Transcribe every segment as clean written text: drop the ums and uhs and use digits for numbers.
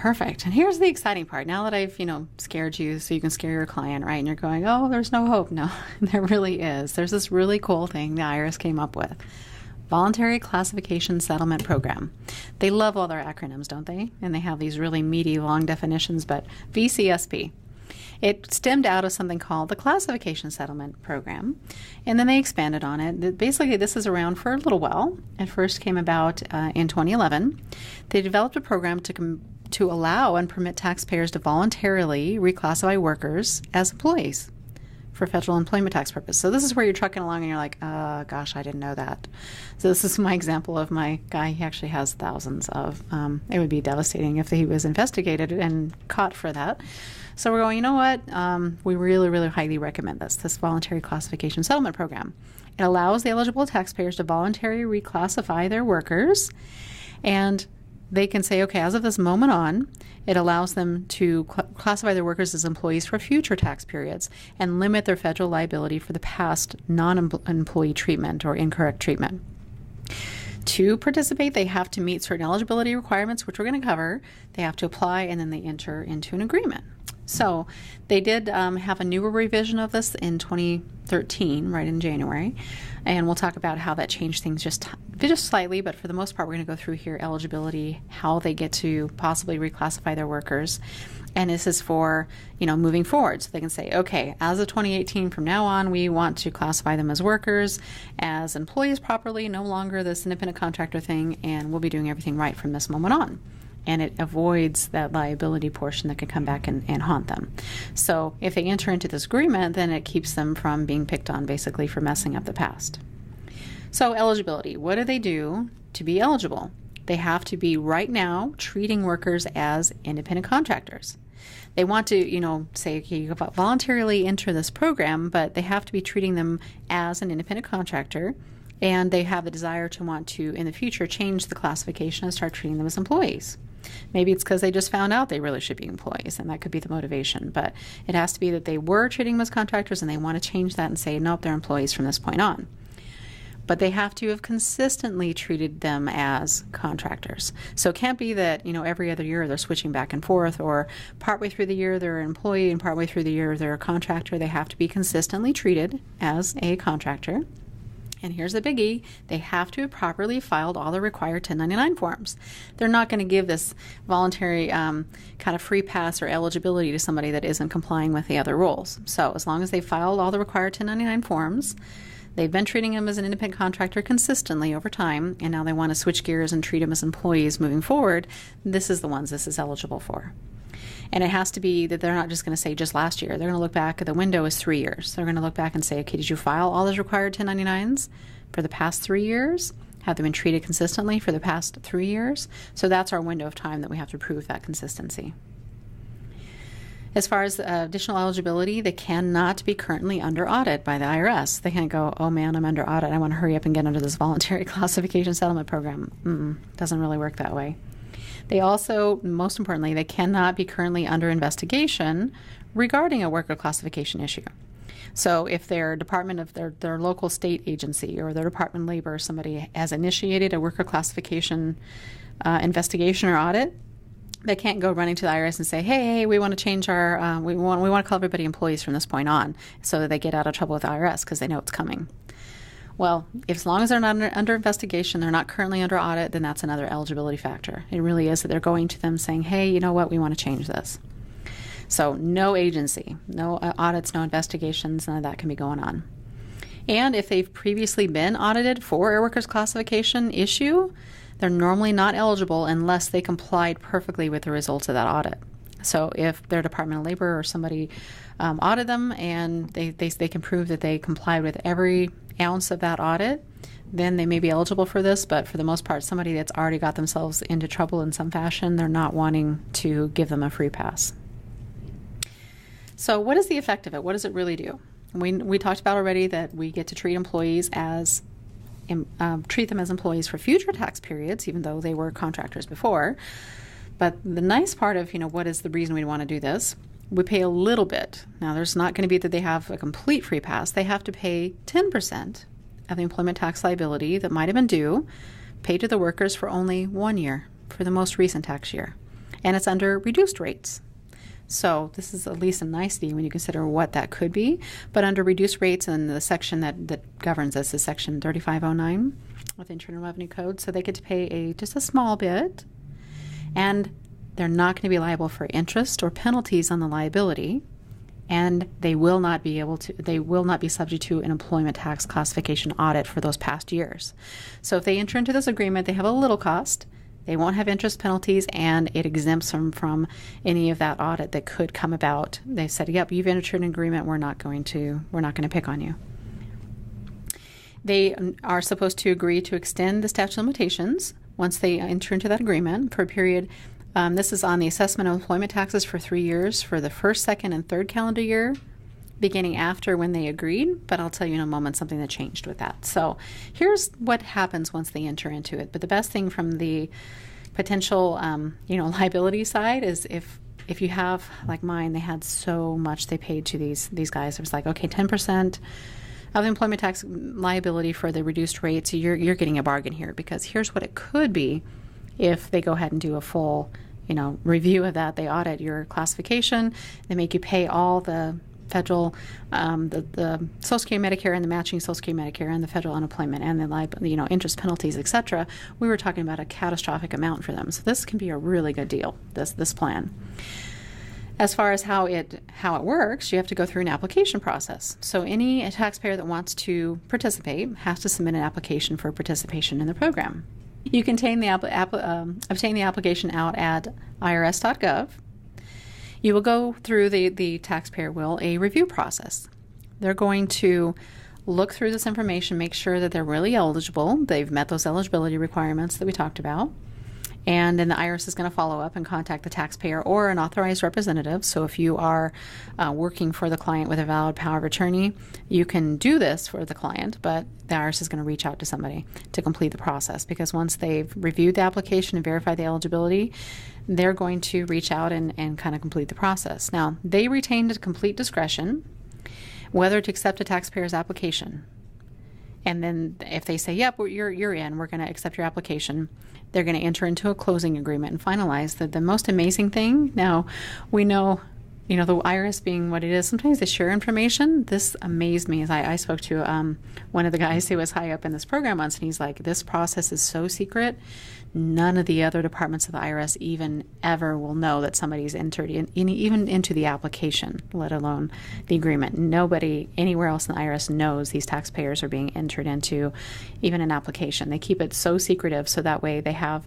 Perfect. And here's the exciting part. Now that I've, scared you so you can scare your client, right? And you're going, oh, there's no hope. No, there really is. There's this really cool thing the IRS came up with. Voluntary Classification Settlement Program. They love all their acronyms, don't they? And they have these really meaty, long definitions, but VCSP. It stemmed out of something called the Classification Settlement Program, and then they expanded on it. Basically, this is around for a little while. It first came about in 2011. They developed a program to allow and permit taxpayers to voluntarily reclassify workers as employees for federal employment tax purposes. So this is where you're trucking along and you're like, gosh, I didn't know that. So this is my example of my guy. He actually has thousands of, it would be devastating if he was investigated and caught for that. So we're going, you know what? We really, really highly recommend this voluntary classification settlement program. It allows the eligible taxpayers to voluntarily reclassify their workers, and they can say, okay, as of this moment on, it allows them to classify their workers as employees for future tax periods and limit their federal liability for the past non-employee treatment or incorrect treatment. To participate, they have to meet certain eligibility requirements, which we're going to cover. They have to apply, and then they enter into an agreement. So they did have a newer revision of this in 2013, right in January, and we'll talk about how that changed things just slightly, but for the most part, we're going to go through here eligibility, how they get to possibly reclassify their workers, and this is for, moving forward. So they can say, okay, as of 2018, from now on, we want to classify them as workers, as employees properly, no longer this independent contractor thing, and we'll be doing everything right from this moment on. And it avoids that liability portion that could come back and haunt them. So if they enter into this agreement, then it keeps them from being picked on basically for messing up the past. So eligibility, what do they do to be eligible? They have to be right now treating workers as independent contractors. They want to, say, okay, you voluntarily enter this program, but they have to be treating them as an independent contractor, and they have the desire to want to, in the future, change the classification and start treating them as employees. Maybe it's because they just found out they really should be employees, and that could be the motivation. But it has to be that they were treating them as contractors, and they want to change that and say, nope, they're employees from this point on. But they have to have consistently treated them as contractors. So it can't be that, every other year they're switching back and forth, or partway through the year they're an employee and partway through the year they're a contractor. They have to be consistently treated as a contractor. And here's the biggie, they have to have properly filed all the required 1099 forms. They're not going to give this voluntary kind of free pass or eligibility to somebody that isn't complying with the other rules. So as long as they filed all the required 1099 forms, they've been treating them as an independent contractor consistently over time, and now they want to switch gears and treat them as employees moving forward, this is the ones this is eligible for. And it has to be that they're not just going to say just last year. They're going to look back, the window is 3 years. They're going to look back and say, okay, did you file all those required 1099s for the past 3 years? Have they been treated consistently for the past 3 years? So that's our window of time that we have to prove that consistency. As far as additional eligibility, they cannot be currently under audit by the IRS. They can't go, oh man, I'm under audit. I want to hurry up and get under this voluntary classification settlement program. Doesn't really work that way. They also, most importantly, they cannot be currently under investigation regarding a worker classification issue. So if their department of their local state agency or their Department of Labor or somebody has initiated a worker classification investigation or audit, they can't go running to the IRS and say, hey, we want to change our, we want to call everybody employees from this point on, so that they get out of trouble with the IRS because they know it's coming. Well, as long as they're not under investigation, they're not currently under audit, then that's another eligibility factor. It really is that they're going to them saying, hey, you know what, we want to change this. So no agency, no audits, no investigations, none of that can be going on. And if they've previously been audited for a workers' classification issue, they're normally not eligible unless they complied perfectly with the results of that audit. So if their Department of Labor or somebody audited them and they can prove that they complied with every ounce of that audit, then they may be eligible for this. But for the most part, somebody that's already got themselves into trouble in some fashion, they're not wanting to give them a free pass. So what is the effect of it? What does it really do? We talked about already that we get to treat employees as treat them as employees for future tax periods, even though they were contractors before. But the nice part of, what is the reason we want to do this? We pay a little bit. Now, there's not going to be that they have a complete free pass. They have to pay 10% of the employment tax liability that might have been due, paid to the workers for only 1 year, for the most recent tax year. and it's under reduced rates. So this is at least a nicety when you consider what that could be. But under reduced rates, and the section that governs this is Section 3509 of the Internal Revenue Code. So they get to pay just a small bit, and they're not going to be liable for interest or penalties on the liability, and they will not be subject to an employment tax classification audit for those past years. So if they enter into this agreement, they have a little cost. They won't have interest penalties, and it exempts them from any of that audit that could come about. They said, yep, you've entered an agreement, we're not going to pick on you. They are supposed to agree to extend the statute of limitations once they enter into that agreement for a period. This is on the assessment of employment taxes for 3 years for the first, second, and third calendar year, beginning after when they agreed, but I'll tell you in a moment something that changed with that. So here's what happens once they enter into it. But the best thing from the potential, liability side is if you have, like mine, they had so much they paid to these guys. It was like, okay, 10% of the employment tax liability for the reduced rate. So you're getting a bargain here, because here's what it could be if they go ahead and do a full, review of that. They audit your classification. They make you pay all the federal, the Social Security, Medicare, and the matching Social Security, Medicare, and the federal unemployment, and the interest penalties, etc. We were talking about a catastrophic amount for them. So this can be a really good deal. This plan. As far as how it works, you have to go through an application process. So any taxpayer that wants to participate has to submit an application for participation in the program. You can obtain the application out at irs.gov. You will go through, the taxpayer will, a review process. They're going to look through this information, make sure that they're really eligible. They've met those eligibility requirements that we talked about. And then the IRS is going to follow up and contact the taxpayer or an authorized representative. So if you are working for the client with a valid power of attorney, you can do this for the client, but the IRS is going to reach out to somebody to complete the process, because once they've reviewed the application and verified the eligibility, they're going to reach out and kind of complete the process. Now, they retain complete discretion whether to accept a taxpayer's application. And then if they say, yep, you're in, we're going to accept your application, they're going to enter into a closing agreement and finalize. The most amazing thing, now we know, the IRS being what it is, sometimes they share information. This amazed me as I spoke to one of the guys who was high up in this program once, and he's like, this process is so secret, none of the other departments of the IRS even ever will know that somebody's entered even into the application, let alone the agreement. Nobody anywhere else in the IRS knows these taxpayers are being entered into even an application. They keep it so secretive, so that way they have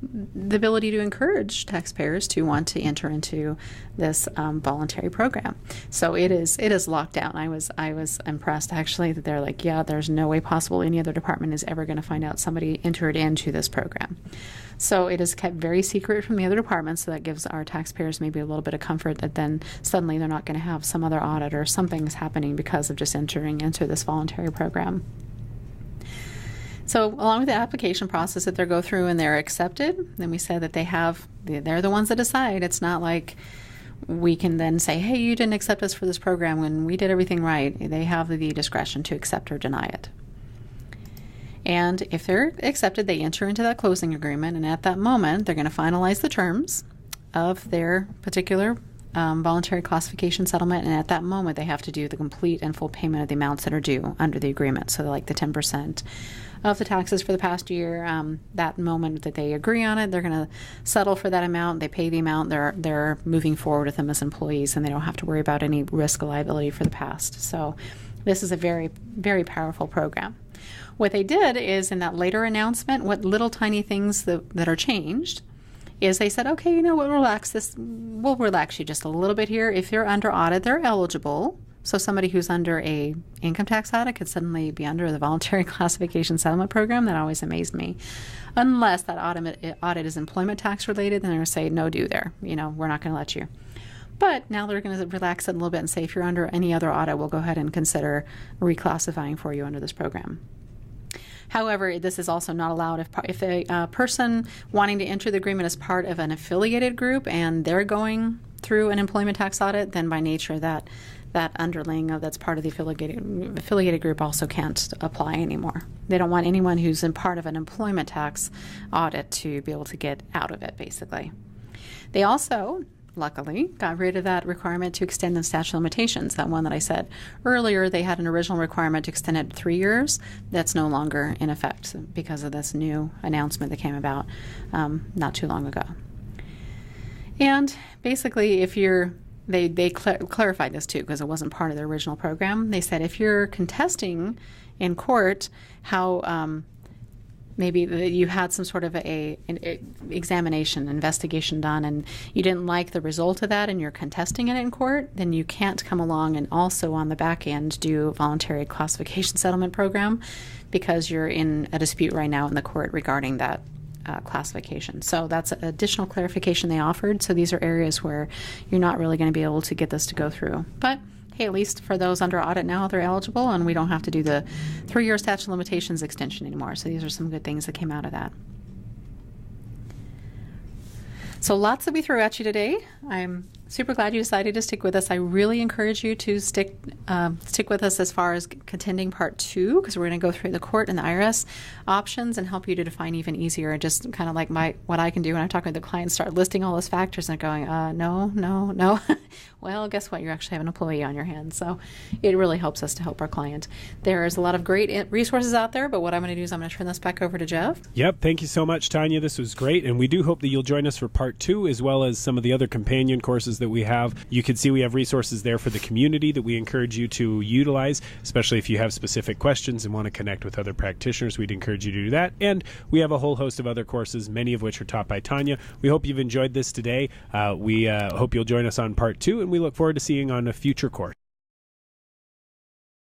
the ability to encourage taxpayers to want to enter into this voluntary program. So it is locked down. I was impressed, actually, that they're like, yeah, there's no way possible any other department is ever going to find out somebody entered into this program. So it is kept very secret from the other departments, so that gives our taxpayers maybe a little bit of comfort that then suddenly they're not going to have some other audit or something's happening because of just entering into this voluntary program. So along with the application process that they go through and they're accepted, then we said that they're the ones that decide. It's not like we can then say, hey, you didn't accept us for this program when we did everything right. They have the discretion to accept or deny it. And if they're accepted, they enter into that closing agreement, and at that moment, they're going to finalize the terms of their particular voluntary classification settlement, and at that moment, they have to do the complete and full payment of the amounts that are due under the agreement. So like the 10% of the taxes for the past year, that moment that they agree on it, they're going to settle for that amount. They pay the amount. They're moving forward with them as employees, and they don't have to worry about any risk of liability for the past. So this is a very, very powerful program. What they did is, in that later announcement, what little tiny things that are changed is they said, okay, we'll relax you just a little bit here. If you're under audit, they're eligible. So somebody who's under a income tax audit could suddenly be under the voluntary classification settlement program. That always amazed me. Unless that audit is employment tax related, then they're going to say, no, do there. We're not going to let you. But now they're going to relax it a little bit and say, if you're under any other audit, we'll go ahead and consider reclassifying for you under this program. However, this is also not allowed if a person wanting to enter the agreement is part of an affiliated group and they're going through an employment tax audit, then by nature that underling that's part of the affiliated group also can't apply anymore. They don't want anyone who's in part of an employment tax audit to be able to get out of it, basically. They also, luckily, got rid of that requirement to extend the statute of limitations. That one that I said earlier, they had an original requirement to extend it to 3 years. That's no longer in effect because of this new announcement that came about not too long ago. And basically, if you're they clarified this too because it wasn't part of the original program. They said if you're contesting in court how maybe you had some sort of an investigation done, and you didn't like the result of that and you're contesting it in court, then you can't come along and also on the back end do a voluntary classification settlement program because you're in a dispute right now in the court regarding that classification. So that's an additional clarification they offered. So these are areas where you're not really going to be able to get this to go through. But hey, at least for those under audit now, they're eligible, and we don't have to do the 3-year statute of limitations extension anymore. So these are some good things that came out of that. So lots that we threw at you today. I'm super glad you decided to stick with us. I really encourage you to stick with us as far as contending part 2, because we're going to go through the court and the IRS options and help you to define even easier. And just kind of like what I can do when I'm talking to the client, start listing all those factors and going, no. Well, guess what? You actually have an employee on your hands. So it really helps us to help our client. There's a lot of great resources out there, but what I'm going to do is I'm going to turn this back over to Jeff. Yep. Thank you so much, Tanya. This was great. And we do hope that you'll join us for part 2, as well as some of the other companion courses that we have. You can see we have resources there for the community that we encourage you to utilize, especially if you have specific questions and want to connect with other practitioners. We'd encourage you to do that. And we have a whole host of other courses, many of which are taught by Tanya. We hope you've enjoyed this today. We hope you'll join us on part 2, and we look forward to seeing you on a future course.